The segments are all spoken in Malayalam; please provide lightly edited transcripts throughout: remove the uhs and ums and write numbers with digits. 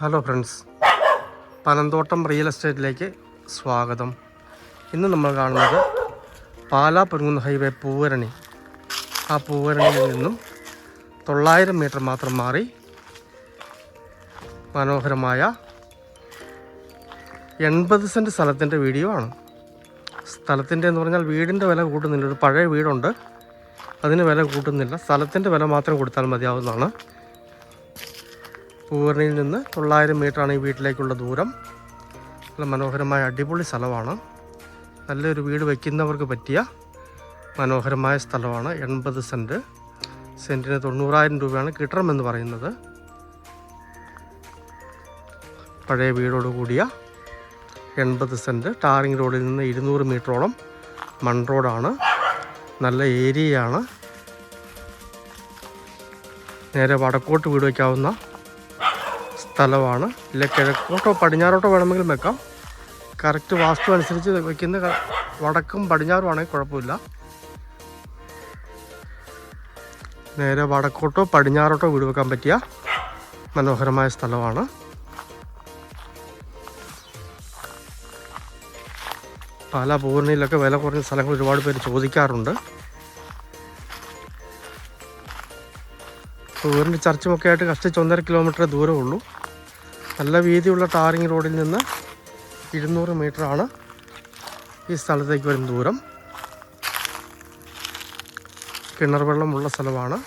ഹലോ ഫ്രണ്ട്സ്, പനന്തോട്ടം റിയൽ എസ്റ്റേറ്റിലേക്ക് സ്വാഗതം. ഇന്ന് നമ്മൾ കാണുന്നത് പാലാ പൊൻകുന്ന് ഹൈവേ പൂവരണി. ആ പൂവരണിയിൽ നിന്നും 900 മീറ്റർ മാത്രം മാറി മനോഹരമായ 80 സെൻറ്റ് സ്ഥലത്തിൻ്റെ വീഡിയോ ആണ്. സ്ഥലത്തിൻ്റെ എന്ന് പറഞ്ഞാൽ വീടിൻ്റെ വില കൂട്ടുന്നില്ല. ഒരു പഴയ വീടുണ്ട്, അതിന് വില കൂട്ടുന്നില്ല. സ്ഥലത്തിൻ്റെ വില മാത്രം കൊടുത്താൽ മതിയാവുന്നതാണ്. പൂവരണിയിൽ നിന്ന് 900 മീറ്ററാണ് ഈ വീട്ടിലേക്കുള്ള ദൂരം. നല്ല മനോഹരമായ അടിപൊളി സ്ഥലമാണ്. നല്ലൊരു വീട് വയ്ക്കുന്നവർക്ക് പറ്റിയ മനോഹരമായ സ്ഥലമാണ്. 80 സെൻറ്റ്, സെൻറ്റിന് 90,000 രൂപയാണ് കിട്ടണമെന്ന് പറയുന്നത്. പഴയ വീടോട് കൂടിയ 80 സെൻറ്റ്, ടാറിങ് റോഡിൽ നിന്ന് 200 മീറ്ററോളം മൺ റോഡാണ്. നല്ല ഏരിയയാണ്. നേരെ വടക്കോട്ട് വീട് വയ്ക്കാവുന്ന സ്ഥലമാണ്. ഇല്ല കിഴക്കോട്ടോ പടിഞ്ഞാറോട്ടോ വേണമെങ്കിലും വെക്കാം. കറക്റ്റ് വാസ്തു അനുസരിച്ച് വയ്ക്കുന്ന വടക്കും പടിഞ്ഞാറും ആണെങ്കിൽ കുഴപ്പമില്ല. നേരെ വടക്കോട്ടോ പടിഞ്ഞാറോട്ടോ വീട് വെക്കാൻ പറ്റിയ മനോഹരമായ സ്ഥലമാണ്. പാലാ പൂവരണിയിലൊക്കെ വില കുറഞ്ഞ സ്ഥലങ്ങൾ ഒരുപാട് പേര് ചോദിക്കാറുണ്ട്. പൂവരണി ചർച്ചുമൊക്കെ ആയിട്ട് കഷ്ടിച്ച് 1.5 കിലോമീറ്റർ ദൂരമുള്ളൂ. നല്ല വീതിയുള്ള ടാറിങ് റോഡിൽ നിന്ന് 200 മീറ്ററാണ് ഈ സ്ഥലത്തേക്ക് വരുന്ന ദൂരം. കിണർ വെള്ളമുള്ള സ്ഥലമാണ്.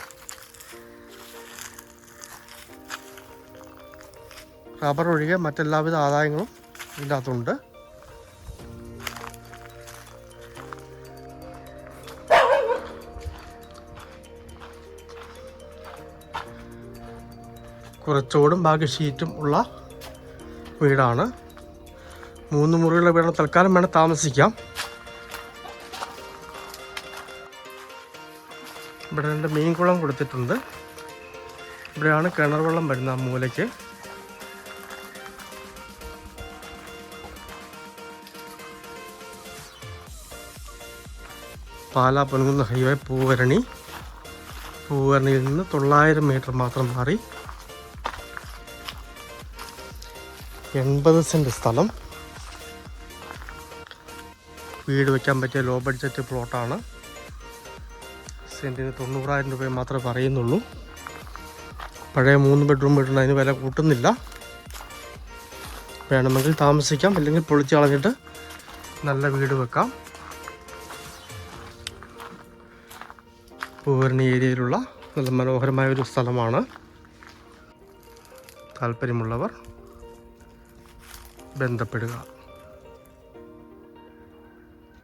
റബ്ബർ ഒഴികെ മറ്റെല്ലാവിധ ആദായങ്ങളും ഇതിൻ്റെ അകത്തുണ്ട്. കുറച്ചോടും ബാക്കി ഷീറ്റും ഉള്ള വീടാണ്. 3 മുറിയുള്ള വീടാണ്. തൽക്കാലം വേണം താമസിക്കാം. ഇവിടെ 2 മീൻകുളം കൊടുത്തിട്ടുണ്ട്. ഇവിടെയാണ് കിണർ വെള്ളം വരുന്ന മൂലയ്ക്ക്. പാലാ പൊൻകുന്ന് ഹൈവേ പൂവരണി. പൂവരണിയിൽ നിന്ന് 900 മീറ്റർ മാത്രം മാറി 80 സെൻറ്റ് സ്ഥലം, വീട് വയ്ക്കാൻ പറ്റിയ ലോ ബഡ്ജറ്റ് പ്ലോട്ടാണ്. സെൻറ്റിന് 90,000 രൂപ മാത്രമേ പറയുന്നുള്ളൂ. പഴയ 3 ബെഡ്റൂം വീടുണ്ട്, അതിന് വില കൂട്ടുന്നില്ല. വേണമെങ്കിൽ താമസിക്കാം, അല്ലെങ്കിൽ പൊളിച്ച് കളഞ്ഞിട്ട് നല്ല വീട് വെക്കാം. പൂവരണി ഏരിയയിലുള്ള നല്ല മനോഹരമായ ഒരു സ്ഥലമാണ്. താല്പര്യമുള്ളവർ ബന്ധപ്പെടുക.